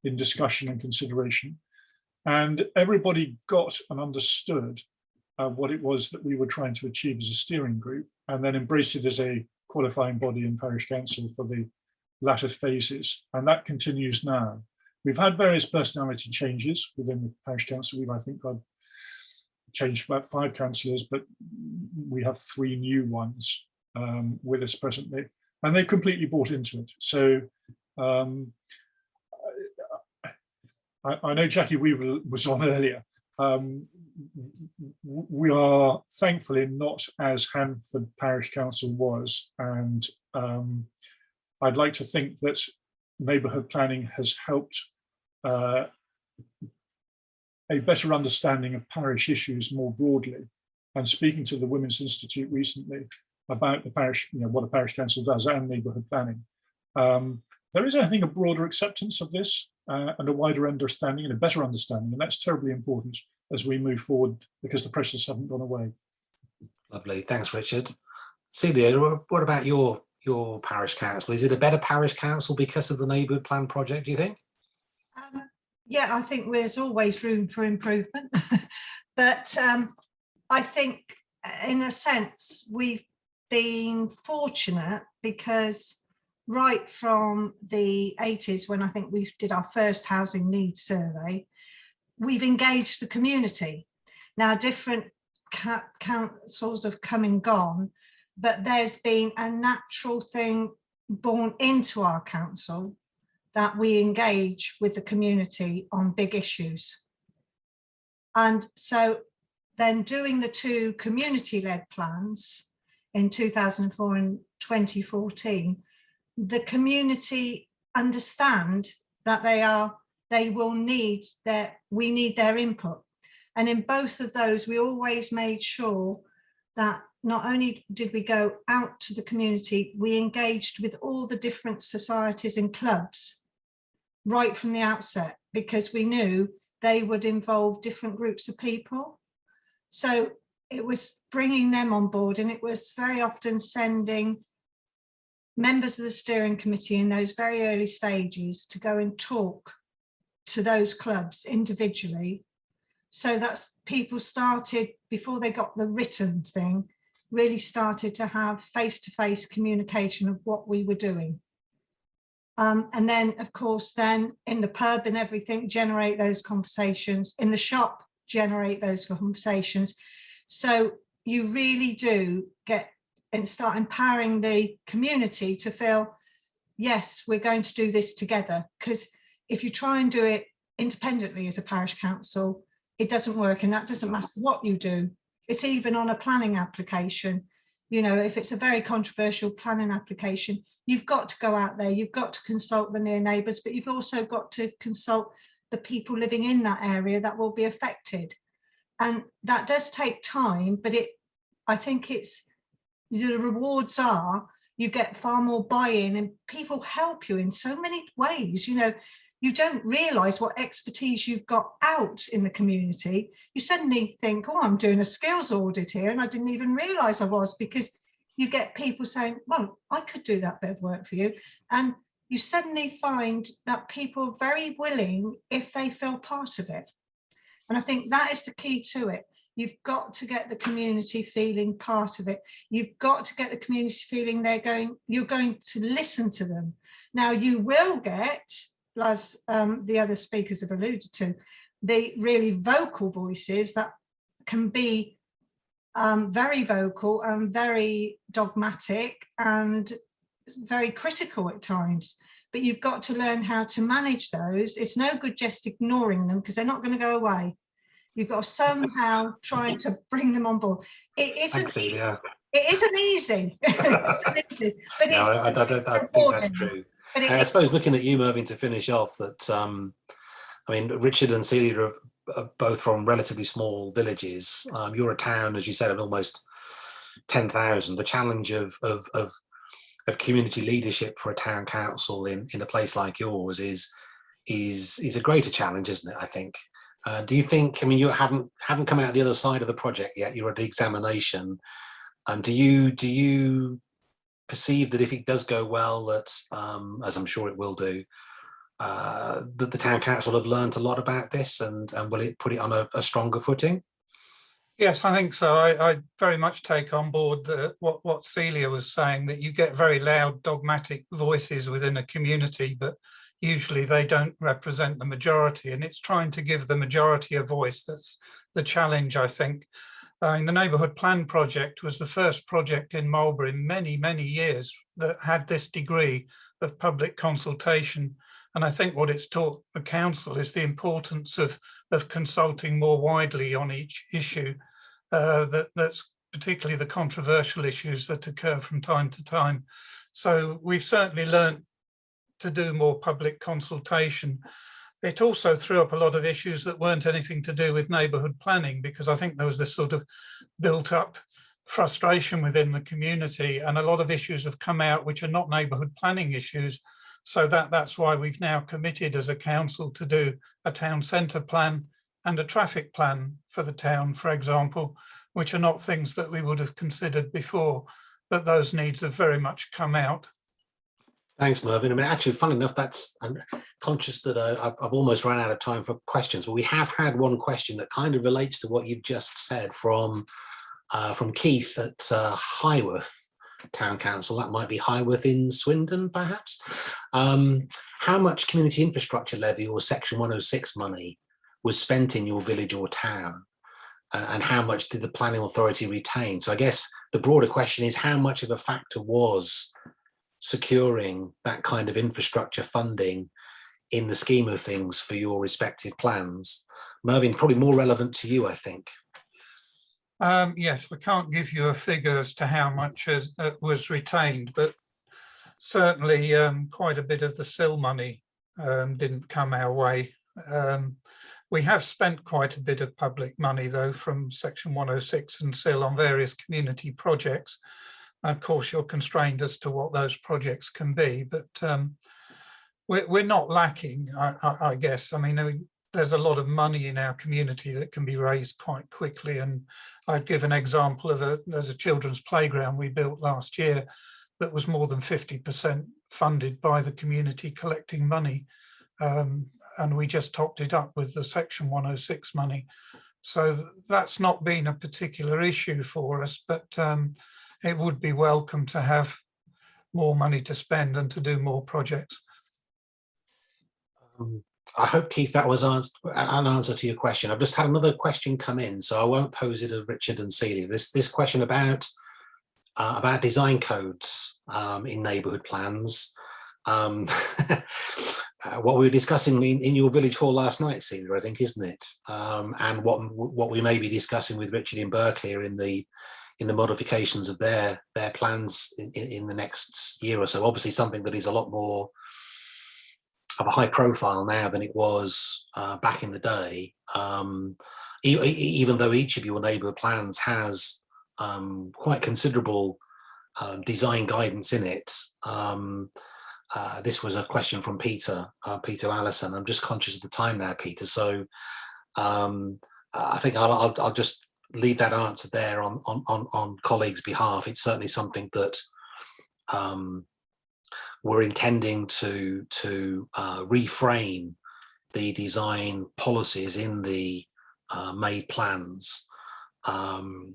in discussion and consideration, and everybody got and understood what it was that we were trying to achieve as a steering group, and then embraced it as a qualifying body in parish council for the latter phases, and that continues now. We've had various personality changes within the parish council. I think I've changed about 5 councillors, but we have 3 new ones with us presently, and they've completely bought into it. So I know Jackie Weaver was on earlier. We are thankfully not as Hanford Parish Council was, and I'd like to think that neighbourhood planning has helped a better understanding of parish issues more broadly. And speaking to the Women's Institute recently about the parish, what a parish council does and neighbourhood planning, there is, I think, a broader acceptance of this and a wider understanding and a better understanding, and that's terribly important as we move forward, because the pressures haven't gone away. Lovely, thanks, Richard. Celia, what about your parish council? Is it a better parish council because of the neighbourhood plan project, do you think? Yeah, I think there's always room for improvement. But I think in a sense we've been fortunate, because right from the 80s, when I think we did our first housing needs survey, we've engaged the community. Now different councils have come and gone, but there's been a natural thing born into our council that we engage with the community on big issues. And so then doing the 2 community-led plans in 2004 and 2014, the community understand that we need their input. And in both of those, we always made sure that not only did we go out to the community, we engaged with all the different societies and clubs right from the outset, because we knew they would involve different groups of people. So it was bringing them on board, and it was very often sending members of the steering committee in those very early stages to go and talk to those clubs individually. So that's people started, before they got the written thing, really started to have face-to-face communication of what we were doing. And then, of course, then in the pub and everything, generate those conversations, in the shop, generate those conversations. So you really do get and start empowering the community to feel, yes, we're going to do this together. Because if you try and do it independently as a parish council, it doesn't work, and that doesn't matter what you do. It's even on a planning application. You know, if it's a very controversial planning application, you've got to go out there, you've got to consult the near neighbours, but you've also got to consult the people living in that area that will be affected. And that does take time, but I think it's, the rewards are, you get far more buy-in, and people help you in so many ways. You know, you don't realise what expertise you've got out in the community. You suddenly think, oh, I'm doing a skills audit here, and I didn't even realise I was, because you get people saying, well, I could do that bit of work for you. And you suddenly find that people are very willing if they feel part of it. And I think that is the key to it. You've got to get the community feeling part of it. You've got to get the community feeling you're going to listen to them. Now, you will get, as the other speakers have alluded to, the really vocal voices that can be very vocal and very dogmatic and very critical at times. But you've got to learn how to manage those. It's no good just ignoring them, because they're not going to go away. You've got to somehow try to bring them on board. It isn't easy. But no, I think that's true. But and I suppose, looking at you, Mervyn, to finish off, that I mean, Richard and Celia are both from relatively small villages. You're a town, as you said, of almost 10,000. The challenge of community leadership for a town council in a place like yours is a greater challenge, isn't it? I think. Do you think? I mean, you haven't come out the other side of the project yet. You're at the examination. Do you perceive that if it does go well, that as I'm sure it will do, that the town council have learned a lot about this, and will it put it on a stronger footing? Yes, I think so. I very much take on board what Celia was saying, that you get very loud, dogmatic voices within a community, but usually they don't represent the majority, and it's trying to give the majority a voice that's the challenge, I think. The neighbourhood plan project was the first project in Marlborough in many, many years that had this degree of public consultation. And I think what it's taught the council is the importance of consulting more widely on each issue, that's particularly the controversial issues that occur from time to time. So we've certainly learned to do more public consultation. It also threw up a lot of issues that weren't anything to do with neighbourhood planning, because I think there was this sort of built up frustration within the community, and a lot of issues have come out which are not neighbourhood planning issues. So that's why we've now committed as a council to do a town centre plan and a traffic plan for the town, for example, which are not things that we would have considered before, but those needs have very much come out. Thanks, Mervyn. I mean, actually, funny enough, I'm conscious that I've almost run out of time for questions, but we have had one question that kind of relates to what you've just said from Keith at Highworth Town Council. That might be Highworth in Swindon, perhaps. How much community infrastructure levy or Section 106 money was spent in your village or town? And how much did the planning authority retain? So I guess the broader question is, how much of a factor was securing that kind of infrastructure funding in the scheme of things for your respective plans? Mervyn, probably more relevant to you, I think. Yes, we can't give you a figure as to how much was retained, but certainly quite a bit of the CIL money didn't come our way. We have spent quite a bit of public money, though, from Section 106 and CEng on various community projects. Of course, you're constrained as to what those projects can be, but we're not lacking, I guess. I mean, there's a lot of money in our community that can be raised quite quickly. And I'd give an example of there's a children's playground we built last year that was more than 50% funded by the community collecting money. And we just topped it up with the Section 106 money. So that's not been a particular issue for us, but it would be welcome to have more money to spend and to do more projects. I hope, Keith, that was an answer to your question. I've just had another question come in, so I won't pose it of Richard and Celia. This question about design codes in neighbourhood plans. What we were discussing in your village hall last night, Celia, I think, isn't it? And what we may be discussing with Richard in Burghclere in the modifications of their plans in the next year or so. Obviously, something that is a lot more of a high profile now than it was back in the day. Even though each of your neighbourhood plans has quite considerable design guidance in it. This was a question from Peter Allison. I'm just conscious of the time now, Peter. So I think I'll just leave that answer there on colleagues' behalf. It's certainly something that we're intending to reframe the design policies in the made plans to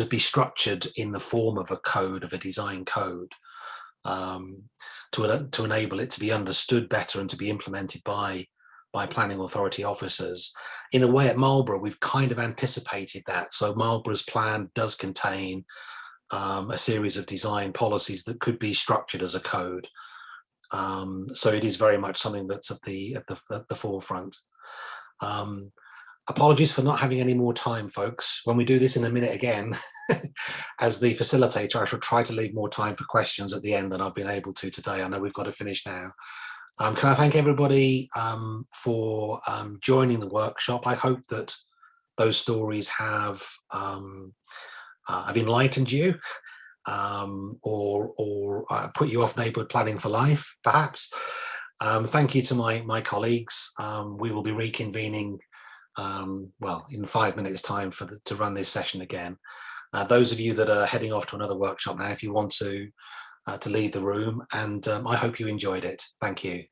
be structured in the form of a code, of a design code, to enable it to be understood better and to be implemented by planning authority officers. In a way, at Marlborough, we've kind of anticipated that. So Marlborough's plan does contain a series of design policies that could be structured as a code. So it is very much something that's at the forefront. Apologies for not having any more time, folks. When we do this in a minute again, as the facilitator, I shall try to leave more time for questions at the end than I've been able to today. I know we've got to finish now. Can I thank everybody for joining the workshop? I hope that those stories have enlightened you or put you off neighbourhood planning for life, perhaps. Thank you to my colleagues. We will be reconvening well, in 5 minutes time to run this session again. Those of you that are heading off to another workshop now, if you want to leave the room, and I hope you enjoyed it. Thank you.